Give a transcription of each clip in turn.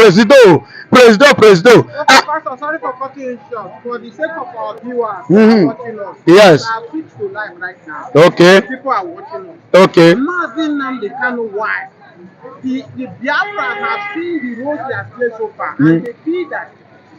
Presido. Okay, Pastor, sorry for cutting you short. For the sake of our viewers who are Mm-hmm. watching us, Yes. I have switched to live right now. Okay. People are watching us. Okay. Nnamdi Nnamdi Kanu wife, the Biafra have seen the roles he has played so far, and Mm. they feel that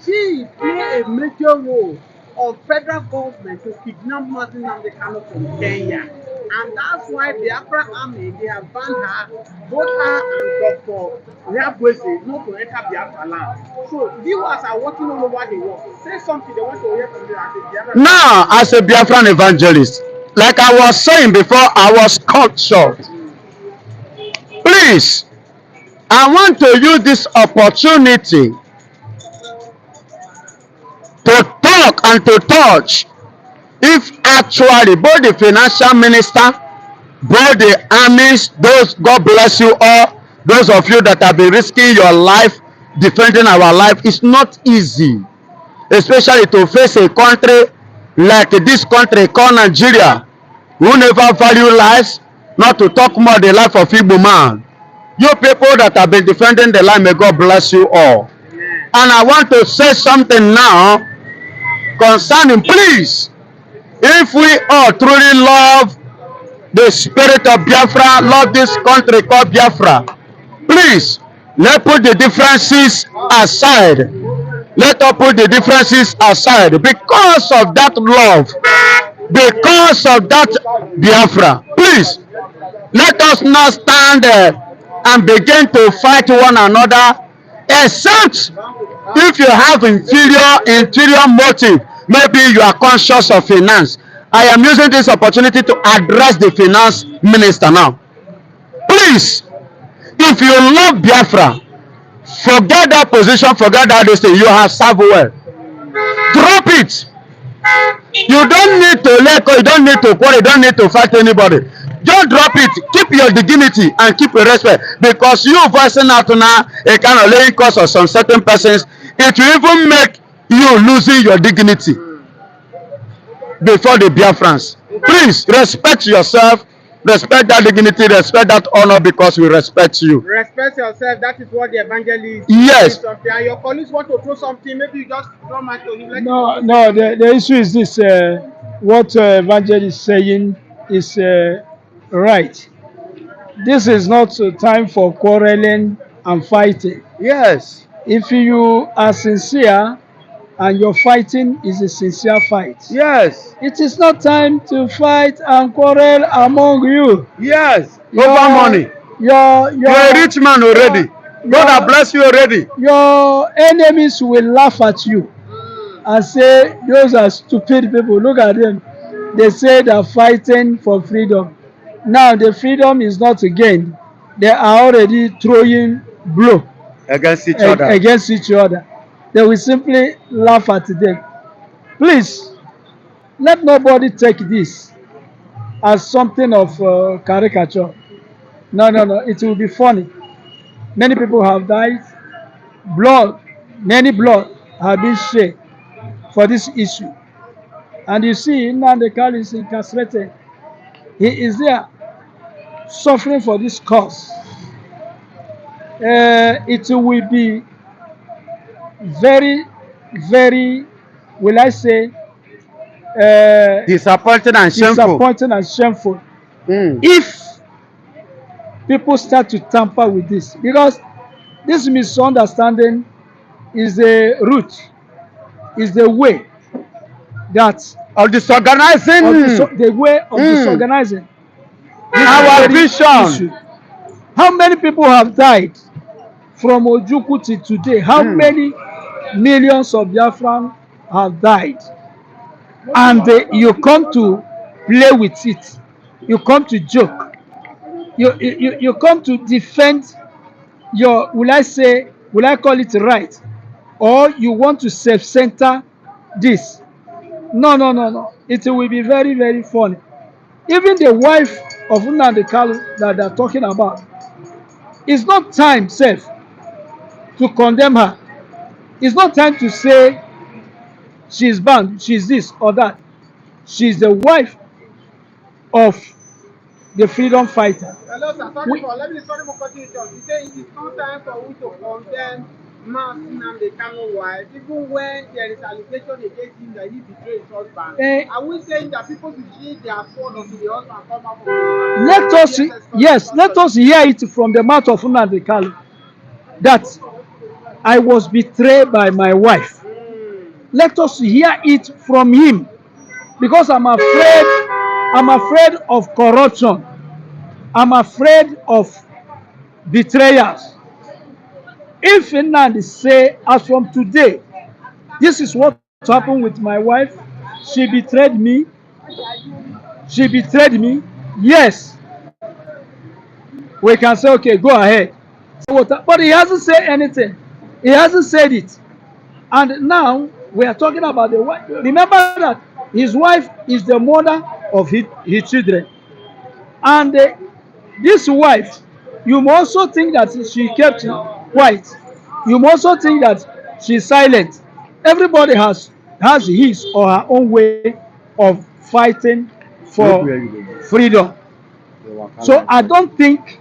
she play a major role of federal government to kidnap Nnamdi Kanu from Kenya. And that's why Biafra army, they have banned her, both her and Dr. Nyabweze, not to enter Biafra land. So viewers are watching all over the world. Say something they want to hear from you as a Biafra. Now, as a Biafran evangelist, like I was saying before, I was cut short. Please, I want to use this opportunity to talk and to touch if actually both the financial minister, both the armies, those, God bless you all, those of you that have been risking your life defending our life. It's not easy, especially to face a country like this country called Nigeria, who never value lives, not to talk more the life of Igbo man. You people that have been defending the line, may God bless you all. Amen. And I want to say something now concerning, please, if we all truly love the spirit of Biafra, love this country called Biafra, please, let's put the differences aside. Let us put the differences aside because of that love, because of that Biafra. Please, let us not stand and begin to fight one another, except if you have inferior motive. Maybe you are conscious of finance. I am using this opportunity to address the finance minister now. Please, if you love Biafra, forget that position, forget that this thing. You have served well. Drop it. You don't need to let go, you don't need to quarrel, you don't need to fight anybody. Just drop it. Keep your dignity and keep your respect. Because you voicing out now a kind of laying cost of some certain persons, it will even make you losing your dignity before the Biafrans. Please respect yourself, respect that dignity, respect that honor, because we respect you. Respect yourself. That is what the evangelist Yes. is. Something. And your colleagues want to throw something. Maybe you just don't mind to him. No. The issue is this: what evangelist is saying is right. This is not a time for quarreling and fighting. Yes. If you are sincere and your fighting is a sincere fight, Yes. it is not time to fight and quarrel among you. Yes. Your Over money. your You're a rich man already. God has blessed you already. your enemies will laugh at you and say those are stupid people. Look at them. They say they're fighting for freedom. Now the freedom is not gained. They are already throwing blow Against each other. against each other. They will simply laugh at them. Please, let nobody take this as something of caricature. No. It will be funny. Many people have died. Blood, many blood have been shed for this issue. And you see, Nnamdi Kanu is incarcerated. He is there suffering for this cause. It will be very, very, will I say, Disappointed and shameful. disappointing and shameful Mm. if people start to tamper with this. Because this misunderstanding is the root, is the way that Of disorganizing the way of disorganizing our very vision. issue. How many people have died from Ojukwu till today? How many millions of Biafran have died? And you come to play with it. You come to joke. You come to defend your, will I call it right? Or you want to self-center this. No. It will be very, very funny. Even the wife of Nnamdi Kanu that they're talking about, it's not time, self, to condemn her. It's not time to say she's banned, she's this or that. She's the wife of the freedom fighter. Hello, sir. Sorry for cutting you short. You say it is not time for we to condemn Nnamdi Kanu wife, even when there is allegation against him that he betrayed his husband, Eh, are we saying that people should see their sword until the husband come out from the let us, DSS yes, let custody? us hear it from the mouth of Nnamdi Kanu that I was betrayed by my wife. Mm. Let us hear it from him, because I'm afraid of corruption. I'm afraid of betrayers. If Nnamdi say, as from today, this is what happened with my wife, she betrayed me, she betrayed me, yes, we can say, okay, go ahead. But he hasn't said anything. He hasn't said it. And now we are talking about the wife. Remember that his wife is the mother of his children. And this wife, you may also think that she kept quiet. You may also think that she's silent. Everybody has his or her own way of fighting for freedom. So I don't think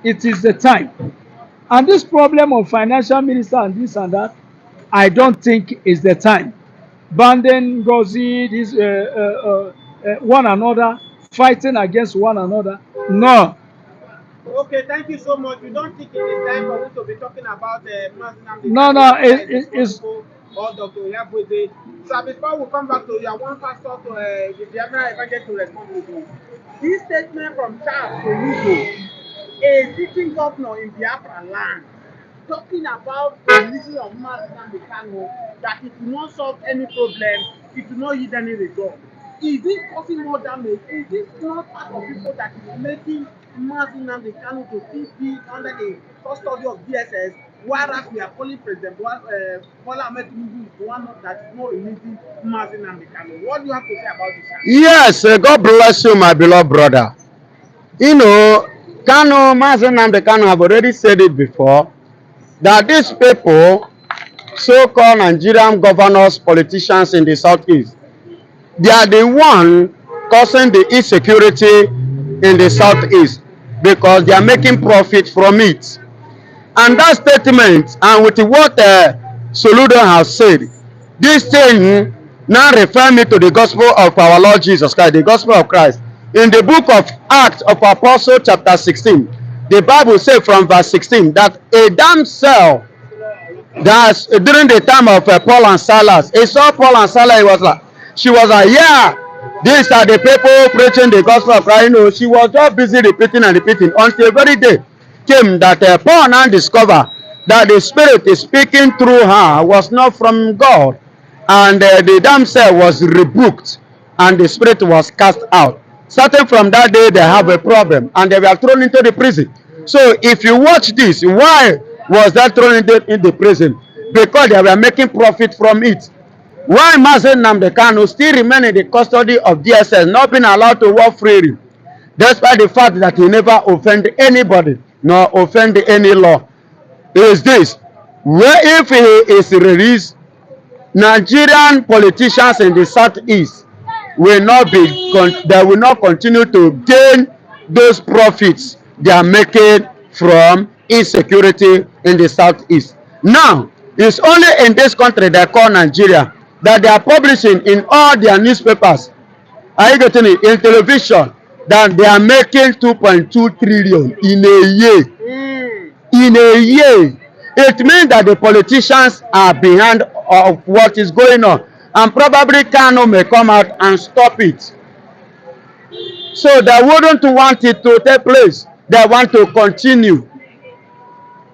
it is the time. And this problem of financial minister and this and that, I don't think is the time. Banding Gozi, this one another, fighting against one another. No, Okay, thank you so much. We don't think it is time for us to be talking about Nnamdi no, Kanu no. whether it's It's responsible or Dr. Oyabuze. So before we come back to you, I want Pastor to the Biafra Evangel to respond to this. This statement from Charles Soludo, a sitting governor in Biafra land, talking about the releasing of Nnamdi Kanu, that it will not solve any problem, it will not yield any result. Is it causing more damage? Is this not part of people that is making Nnamdi Kanu to still be under the custody of DSS, whereas we are calling President Bola Ahmed Tinubu is the one that is not releasing Nnamdi Kanu? What do you have to say about this? Yes, God bless you, my beloved brother. You know, Kanu, Mazen Nnamdi Kanu have already said it before that these people, so-called Nigerian governors, politicians in the southeast, they are the one causing the insecurity in the southeast because they are making profit from it. And that statement, and with what Soludo has said, this thing now refer me to the gospel of our Lord Jesus Christ, the gospel of Christ. In the book of Acts of Apostle chapter 16, the Bible says from verse 16 that a damsel that's during the time of Paul and Silas, he saw Paul and Silas, she was like, yeah, these are the people preaching the gospel of Christ. You know, she was just busy repeating and repeating until a very day came that Paul now discovered that the spirit is speaking through her was not from God, and the damsel was rebuked, and the spirit was cast out. Starting from that day, they have a problem, and they were thrown into the prison. So, if you watch this, why was that thrown in the prison? Because they were making profit from it. Why Mazen Nnamdi Kanu still remain in the custody of DSS, not being allowed to work freely, despite the fact that he never offended anybody, nor offended any law, is this: where if he is released, Nigerian politicians in the southeast will not be they will not continue to gain those profits they are making from insecurity in the southeast. Now, it's only in this country they call Nigeria that they are publishing in all their newspapers, are you getting it, in television, that they are making 2.2 trillion in a year. In a year, it means that the politicians are behind of what is going on, and probably Kano may come out and stop it. So they wouldn't want it to take place, they want to continue.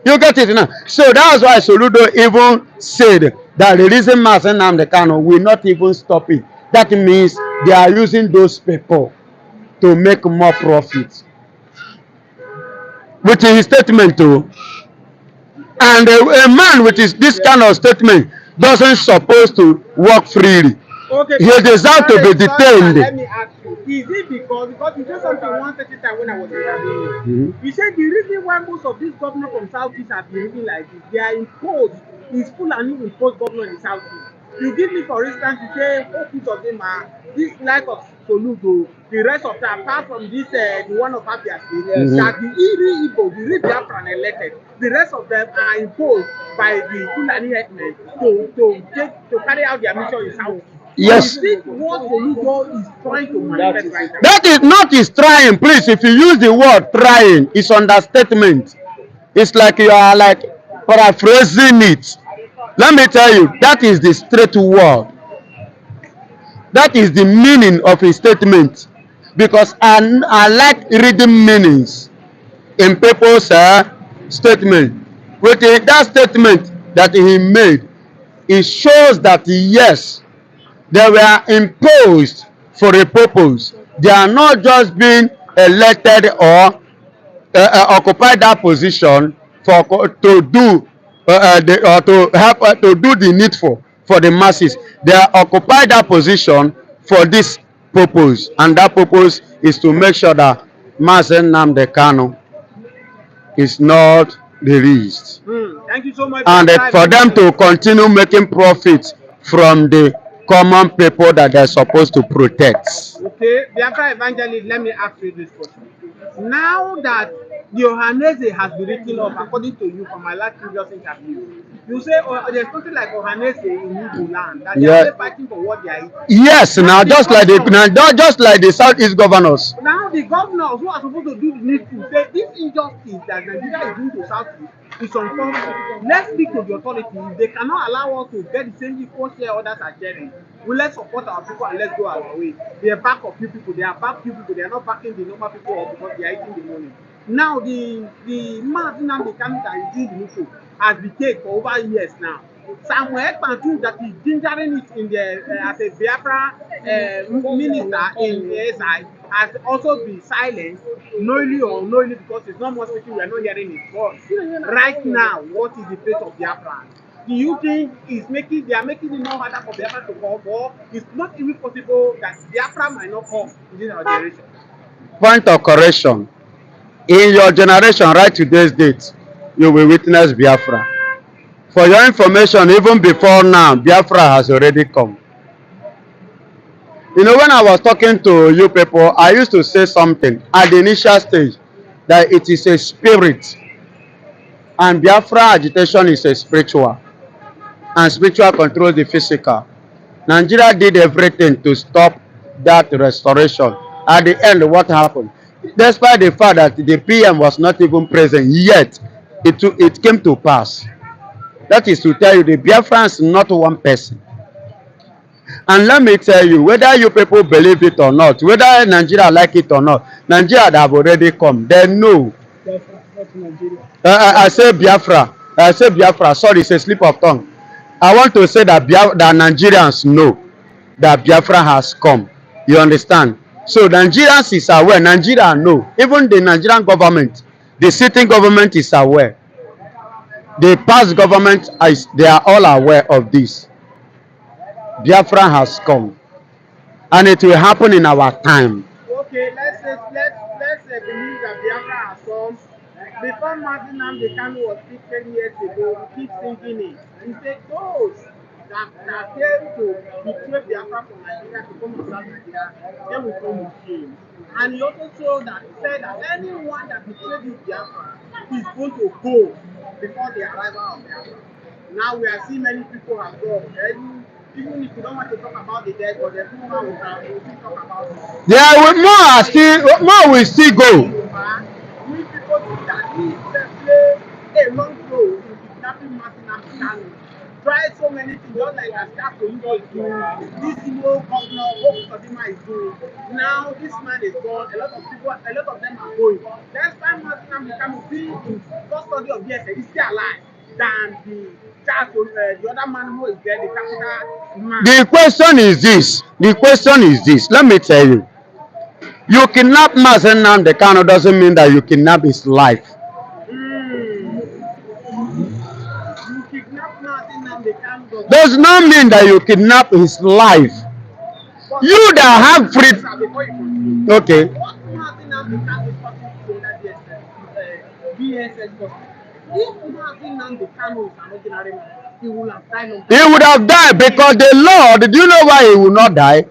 You get it now? So that's why Soludo even said that releasing Mazen Nnamdi Kanu will not even stop it. That means they are using those people to make more profit. With his statement too. And a man with this kind of statement doesn't supposed to work freely. Okay, He deserves to be detained. let me ask you, is it because you said something one certain time when I was interviewing you, you said the reason why most of these governors from Southeast are behaving like this, they are imposed, is full and imposed governor in the Southeast. You give me for instance, you say most of them are this like of Soludo, the rest of them, apart from this, the one of Abia State, Yes. that the Iri Igbo, the Iri Biafran elected, the rest of them are imposed by the Fulani herdsmen to carry out their mission in South. Yes. Is it what Soludo is trying to manifest right now? That is not his trying, please. If you use the word trying, it's understatement. It's like you are like paraphrasing it. Let me tell you, that is the straight word. That is the meaning of his statement. Because I like reading meanings in people's statement. With that statement that he made, it shows that yes, they were imposed for a purpose. They are not just being elected or occupy that position for to do or to help to do the needful for the masses. They occupy that position for this purpose, and that purpose is to make sure that Mazen Nnamdi Kanu is not released, Thank you so much. and for them to continue making profits from the common people that they're supposed to protect. Okay, Biafra evangelist, let me ask you this question. Now that the Ohanese has been written off, according to you from my last previous interview, you say there's something like Ohanese in Igbo land, that they are only fighting for what they are eating. Yes, now just like the Southeast governors. Now the governors who are supposed to do the needful say this injustice that Nigeria is doing to Southeast is uncomfortable. Let's speak to the authorities. If they cannot allow us to get the same equal share others are sharing, well, let's support our people and let's go our way. They are back of few people. They are back few people. They are not backing the normal people up because they are eating the money. Now the man Nnamdi Kanu that is doing the needful has been taken for over years now. Samuel Ekpantu that is gingering it in the as a Biafra minister in ASI has also been silent, knowingly or unknowingly, because it's not more speaking, we are not hearing his voice. Right now, what is the fate of Biafra? Do you think they are making it more harder for Biafra to come, or it's not even possible that Biafra might not come within our generation? Point of correction. In your generation, right today's date, you will witness Biafra. For your information, even before now, Biafra has already come. You know, when I was talking to you people, I used to say something at the initial stage that it is a spirit, and Biafra agitation is a spiritual, and spiritual controls the physical. Nigeria did everything to stop that restoration. At the end, what happened? Despite the fact that the PM was not even present, yet it came to pass. That is to tell you the Biafra is not one person. And let me tell you, whether you people believe it or not, whether Nigeria like it or not, Nigeria have already come. They know. I say Biafra. I say Biafra. Sorry, it's a slip of tongue. I want to say that that Nigerians know that Biafra has come. You understand? So Nigerians is aware. Nigeria know. Even the Nigerian government, the sitting government is aware. The past government they are all aware of this. Biafra has come, and it will happen in our time. Okay, let's believe that Biafra has come. Before Nnamdi Kanu was picked 10 years ago, we keep thinking it. He said those that came to betray Biafra from Nigeria to come and serve Nigeria, they will come with shame. And he also said that anyone that betrayed this Biafra is going to go before the arrival of Biafra. Now we are seeing many people have gone. Even if you don't want to talk about the dead, but there's no one will still talk about it. There will more will still go. We people that he play a long role in kidnapping Nnamdi Kanu. Try so many things, just like Ascar Soludo is doing, this Imo governor, Hope Kadima is doing. Now this man is gone, a lot of them are going. That's why Nnamdi Kanu being in custody of DSS is still alive than the other man who is there, the capital man. The question is this. The question is this. Let me tell you. You kidnap Mazen Nnamdi Kanu doesn't mean that you kidnap his life. You kidnap Nnamdi Kanu Does not mean that you kidnap his life. You that have free. Okay. What Nnamdi Kanu is talking to that DSS if Nnamdi Kanu is an ordinary man, he would have died. He would have died because the Lord, do you know why he will not die?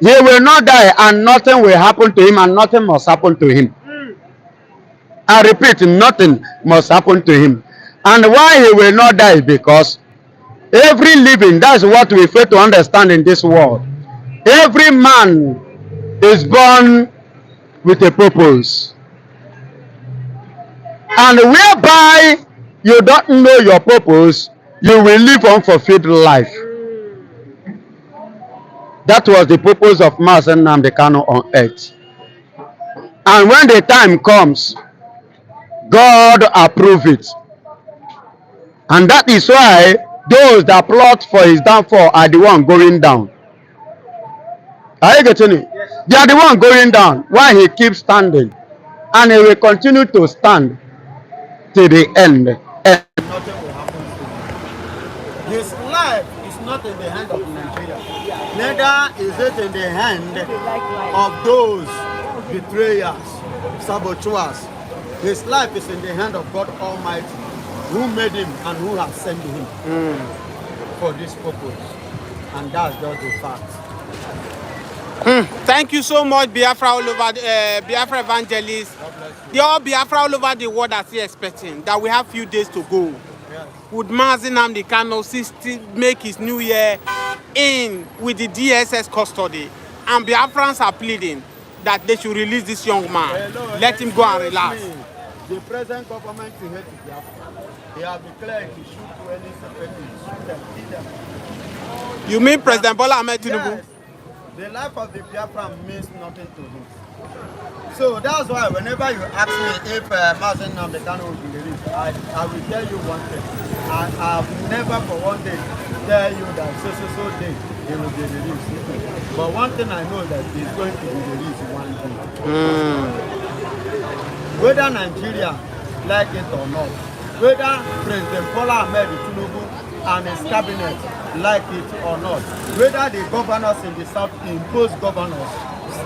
He will not die and nothing will happen to him and nothing must happen to him. I repeat, nothing must happen to him. And why he will not die? Because every living, that's what we fail to understand in this world. Every man is born with a purpose. And whereby you don't know your purpose, you will live unfulfilled life. That was the purpose of Master Nnamdi Kanu on earth. And when the time comes, God approve it. And that is why those that plot for his downfall are the one going down. Are you getting it? Yes. They are the one going down while he keeps standing. And he will continue to stand till the end. And nothing will happen to him. His life is not in the hand of Nigeria. Neither is it in the hand of those betrayers, saboteurs. His life is in the hand of God Almighty, who made him and who has sent him for this purpose. And that's just the fact. Thank you so much, Biafra all over Biafra evangelists. The all Biafra all over the world are still expecting that we have few days to go. Yes. Would Nnamdi Kanu still make his new year in with the DSS custody? And Biafrans are pleading that they should release this young man. Hello, Let him go and relax. The present government to hate Biafra. They have declared to shoot to any separatists, shoot them, kill them. You mean President Bola Ahmed Tinubu? Yes. The life of the Biafra means nothing to him. So that's why whenever you ask me if Master Nnamdi Kanu will be released, I will tell you one thing. I have never for one day tell you that so day he will be released. But one thing I know that he's going to be released one day. Whether Nigeria like it or not, whether President Bola Ahmed Tinubu and his cabinet like it or not, whether the governors in the south impose governors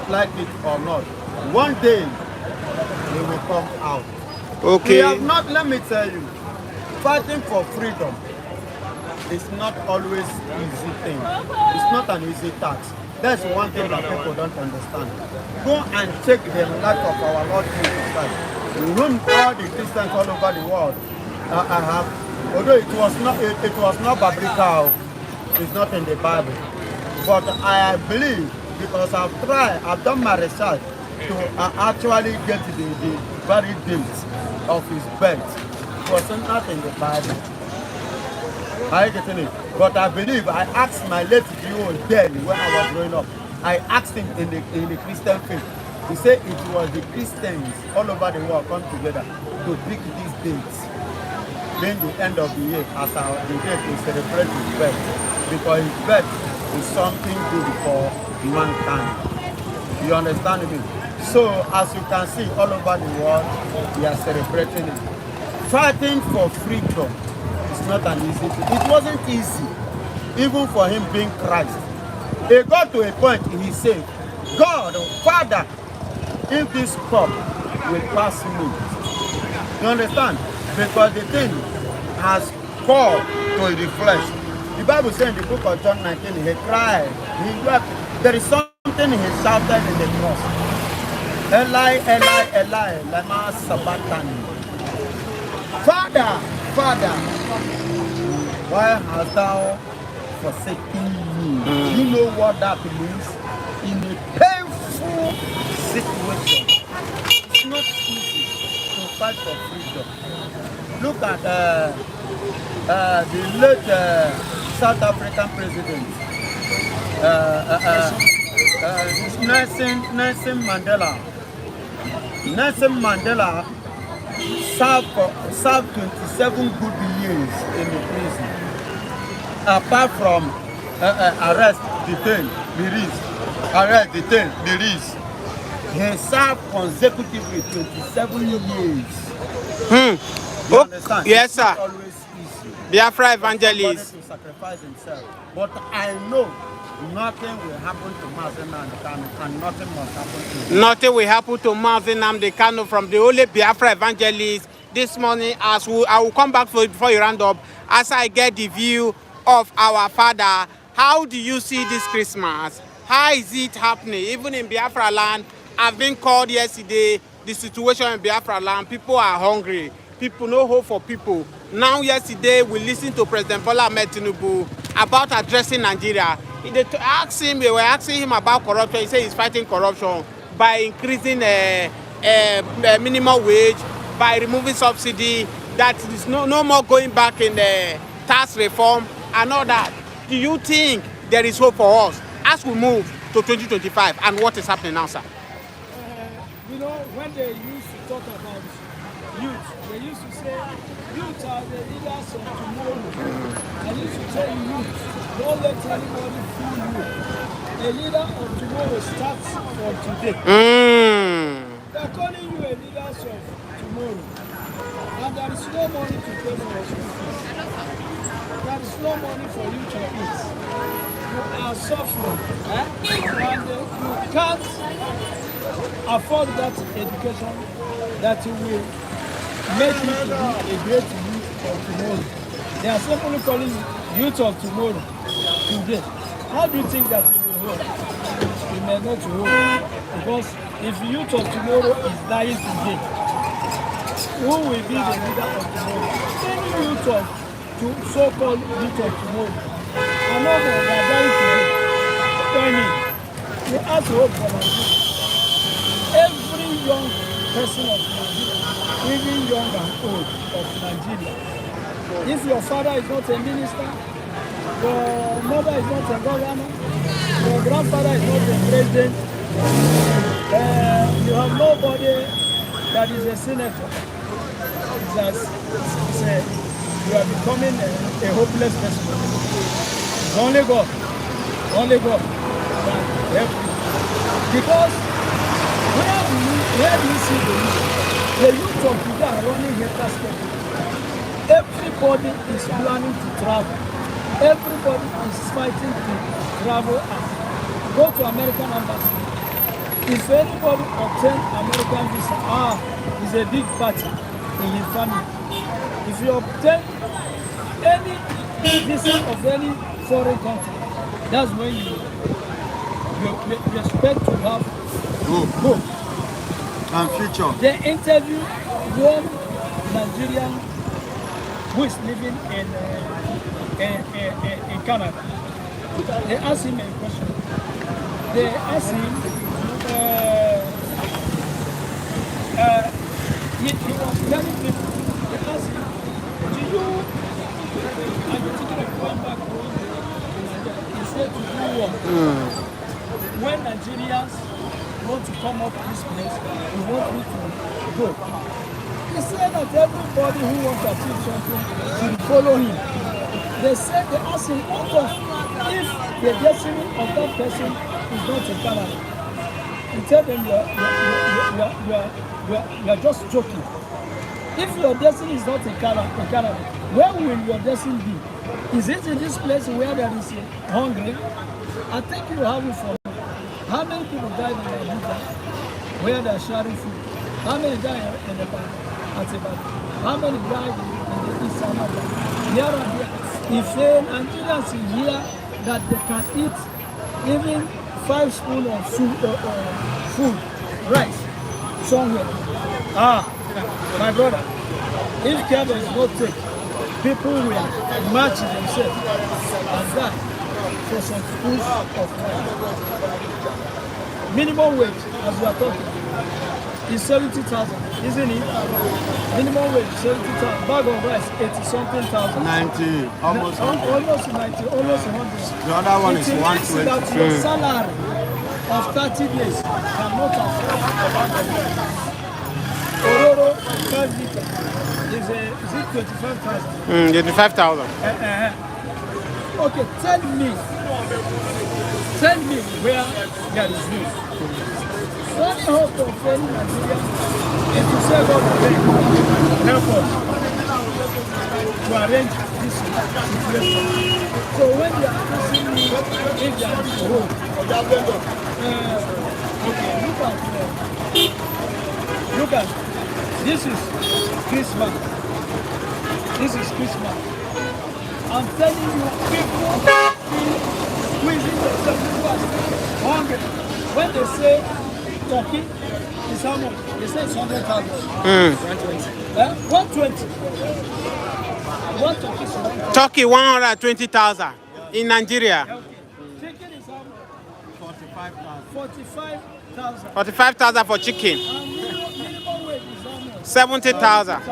like it or not, one day they will come out. Okay. We have not, let me tell you, fighting for freedom is not always easy thing. It's not an easy task. That's one thing that people don't understand. Go and check the life of our Lord Jesus Christ, whom all the Christians all over the world have. Although it was not biblical, it's not in the Bible. But I believe, because I've done my research to actually get the very date of his birth. It was not in the Bible. Are you getting it? But I believe I asked my late Gio then when I was growing up. I asked him in the Christian faith. He said it was the Christians all over the world come together to pick these dates. Then the end of the year as the date to celebrate his birth. Because his birth is something good for mankind. You understand me? So as you can see all over the world, we are celebrating it. Fighting for freedom. It's not an easy thing. It wasn't easy, even for him being Christ. He got to a point, he said, God, Father, if this cup will pass me. You understand? Because the thing has called to the flesh. The Bible says in the book of John 19, he cried, he wept. There is something he shouted in the cross. Eli, Eli, Eli, lama sabachthani. Father, Father, why hast thou forsaken me? You know what that means? In a painful situation. It's not easy to fight for freedom. Look at the late South African president, Nelson Mandela. Nelson Mandela served 27 good years in the prison. Apart from arrest, detain, release. Arrest, detain, release. He served consecutively 27 years. You understand? Yes, sir. It's not always easy. Biafra evangelist. To sacrifice himself. But I know nothing will happen to Master Nnamdi Kanu and nothing must happen to him. Nothing will happen to Nnamdi Kanu from the only Biafra evangelist this morning. I will come back for it before you round up. As I get the view of our father, how do you see this Christmas? How is it happening? Even in Biafra land, I've been called yesterday. The situation in Biafra land, people are hungry. People no hope for people. Now, yesterday, we listened to President Bola Ahmed Tinubu about addressing Nigeria. They were asking him about corruption. He said he's fighting corruption by increasing minimum wage, by removing subsidy, that is no more going back in the tax reform and all that. Do you think there is hope for us as we move to 2025 and what is happening now, sir? You know, when they used to talk about youth, they used to say, youth are the leaders of tomorrow. I used to tell youth, don't let anybody fool you. A leader of tomorrow starts from today. They are calling you a leader of tomorrow. And there is no money to pay for your school fees. There is no money for you to eat. You are suffering. And you can't afford that education that will make you to be a great youth of tomorrow. They are simply calling you youth of tomorrow today. How do you think that it will hold? It may not hold. Because if youth of tomorrow is dying today, who will be the leader of tomorrow? Any youth of so-called youth of tomorrow are not more than dying today. Any, we have to hope for Nigeria. Every young person of Nigeria, even young and old of Nigeria, if your father is not a minister, your mother is not a governor, your grandfather is not a president, you have nobody that is a senator. You are becoming a hopeless person. It's only God can help you. Because where do you see the youth? The youth of today are running haters step. Everybody is planning to travel. Everybody is fighting to travel and go to American embassy. If anybody obtains American visa, it's a big party in his family. If you obtain any visa of any foreign country, that's when you expect to have hope And future. They interviewed one Nigerian who is living in Canada. They asked him a question. They asked him, he was telling people, they asked him, are you thinking of going back home? He said, to do what? When Nigerians want to come up to this place, we want you to go. He said that everybody who wants to achieve something should follow him. They asked him, what if the destiny of that person is not in Canada? He told them, you are just joking. If your destiny is not in Canada, where will your destiny be? Is it in this place where there is hungry? I think you have it for how many people died in Nigeria where they are sharing food? How many died in the Atiba? How many died in the East Africa? Here and there. If Nigerians here that they can eat even 5 spoons of food, rice, somewhere. My brother, if care is not taken, people will match themselves and die for some spoons of rice. Minimum wage, as we are talking, is 70,000, isn't it? Minimum wage, 70,000. Bag of rice, 80-something thousand. 90, almost 100. Almost 90, almost 100. The other one is It means 120. that your salary of 30 days cannot afford a bag of rice. Ororo, 5 liters, is it 25,000? 25,000. Okay, tell me where there is news. One hope of any Nigeria is to say God help us to arrange this situation. So when they are asking me if there is hope, okay, look at this is Christmas. This is Christmas. I'm telling you, people feel squeezing themselves who are hungry. When they say turkey is how much? They say it's 100,000. 120. One turkey is 120. Turkey 120,000 in Nigeria. Okay. Chicken is how much? 45,000. 45,000 for chicken. Minimum wage is how much? 70,000.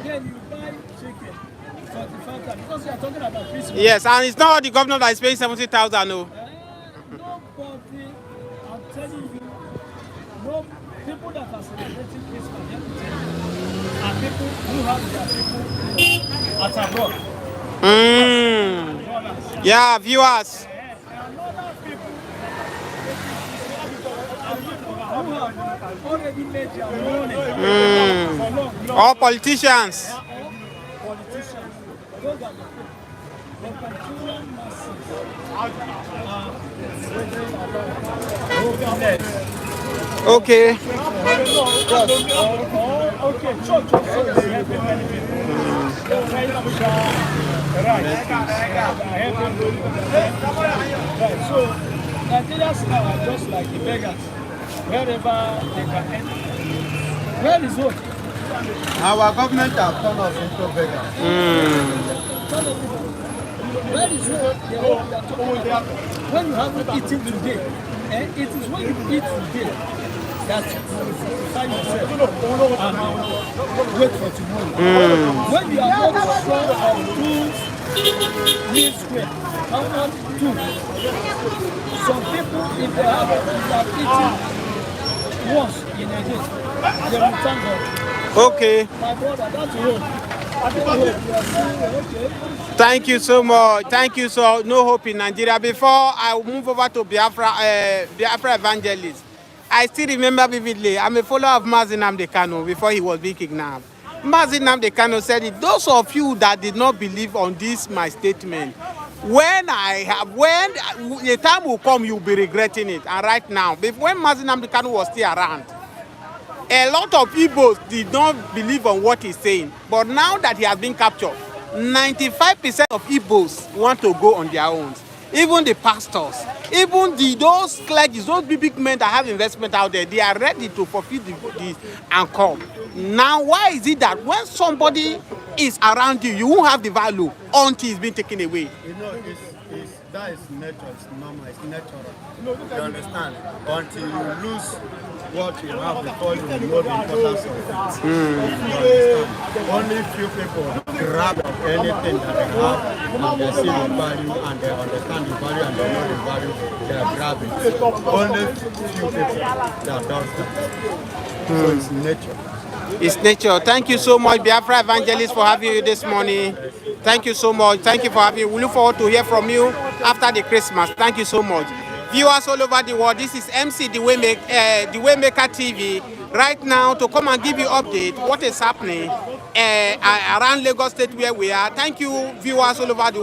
Then you buy chicken, 45,000. Because we are talking about Christmas. Yes, and it's not the governor that is paying 70,000. No. Nobody, I'm telling you, no people that are celebrating Christmas are people who have their people at abroad. Yeah, viewers. Another people who have already made their money for long. All politicians. Politicians. Those are the Nigerian masses Okay. Okay, church also is helping many people. They're trying to push right. So Nigerians now are just like the beggars. Wherever they can enter. Where is hope? Our government has turned us into beggars. Where is hope? The hope that when you haven't eaten today, it is when you eat today that you will find yourself and wait for tomorrow. When you are not strong on 2 meals square, how much 2? Some people, if they have eaten once in a day, they will thank God. Okay. My brother, that's hope. Okay. Thank you so much. Thank you. So no hope in Nigeria. Before I move over to Biafra, Biafra evangelist, I still remember vividly. I'm a follower of Nnamdi Kanu before he was being kidnapped. Nnamdi Kanu said it. Those of you that did not believe on this my statement, when the time will come, you'll be regretting it. And right now, when Nnamdi Kanu was still around, a lot of Igbos did not believe on what he's saying. But now that he has been captured, 95% of Igbos want to go on their own. Even the pastors, even those clergy, those big men that have investment out there, they are ready to fulfill the and come. Now, why is it that when somebody is around you, you won't have the value until it's been taken away? You know, that is nature, it's normal, it's natural. You understand? Until you lose what you have before you know the importance of it. You understand? Only few people grab anything that they have and they see the value and they understand the value and they know the value, they are grabbing. Only few people that does that. So it's nature. It's nature. Thank you so much, Biafra evangelist, for having you this morning. Thank you so much. Thank you for having you. We look forward to hear from you after the Christmas. Thank you so much. Viewers all over the world, this is MC the Waymaker TV. Right now, to come and give you update what is happening around Lagos State where we are. Thank you, viewers all over the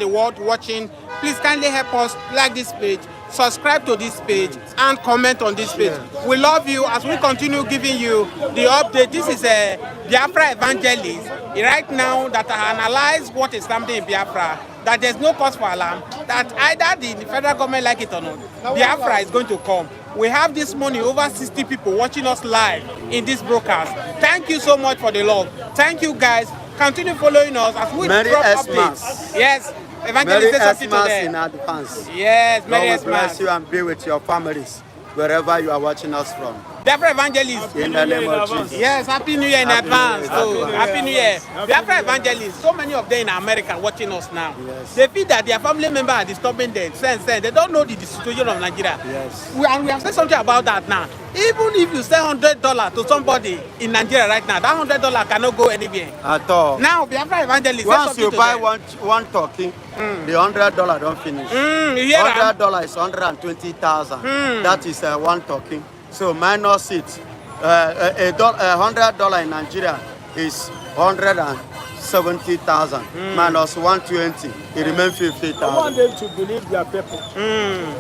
world watching. Please kindly help us like this page, subscribe to this page, and comment on this page. We love you as we continue giving you the update. This is a Biafra evangelist right now that analyze what is happening in Biafra, that there's no cause for alarm, that either the federal government like it or not, Biafra is going to come. We have this morning over 60 people watching us live in this broadcast. Thank you so much for the love. Thank you guys. Continue following us as we drop updates. Yes. Evangelist, say something to them. In advance. Yes, Merry God will bless Xmas. you and be with your families wherever you are watching us from. Biafra evangelist. In the name of Jesus. Yes, Happy New Year in Happy New advance. Year. So, Happy New Year. Happy Biafra New Year. evangelists, so many of them in America watching us now. Yes. They feel that their family members are disturbing them. They don't know the situation of Nigeria. Yes. We have said something about that now. Even if you sell $100 to somebody in Nigeria right now, that $100 cannot go anywhere. At all. Now, Biafra evangelists, say Once something you to buy them. one turkey, the $100 don't finish. You hear that? $100 is 120,000. That is one turkey. So minus it. $100 in Nigeria is 170,000 minus 120. It remains 50,000. I want them to believe their people.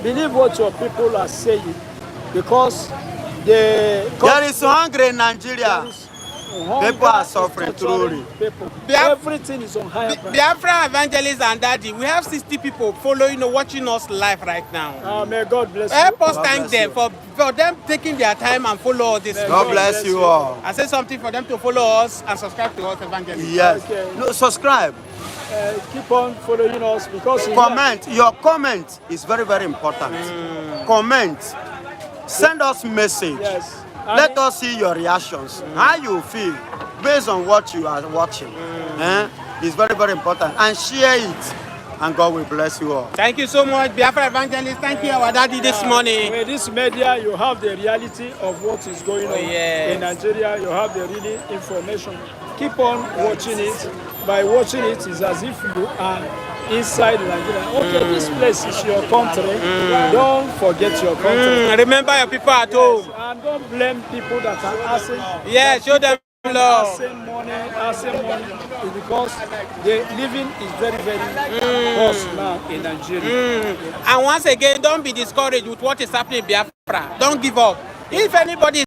Believe what your people are saying, because There is hunger in Nigeria. People are suffering truly. People. Biaf- Everything is on higher price. Biafra evangelists and daddy, we have 60 people following, watching us live right now. May God bless Help you. us God thank bless them you. for them taking their time and follow us this May God morning. bless you all. I say something for them to follow us and subscribe to us, evangelists. Yes. Okay. No, subscribe. Keep on following us because Comment. Your comment is very, very important. Comment. Send us message. Yes. Let us see your reactions. How you feel based on what you are watching. It's very, very important. And share it. And God will bless you all. Thank you so much, Biafra evangelists. Thank you, our daddy, this morning. With this media, you have the reality of what is going on yes. in Nigeria. You have the really information. Keep on watching it. By watching it, it's as if you are inside Nigeria. Okay, this place is your country. Don't forget your country. Remember your people at home. And don't blame people that are asking. Yeah, show them love. Asking money is because the living is very, very cost now in Nigeria. And once again, don't be discouraged with what is happening in Biafra. Don't give up. If anybody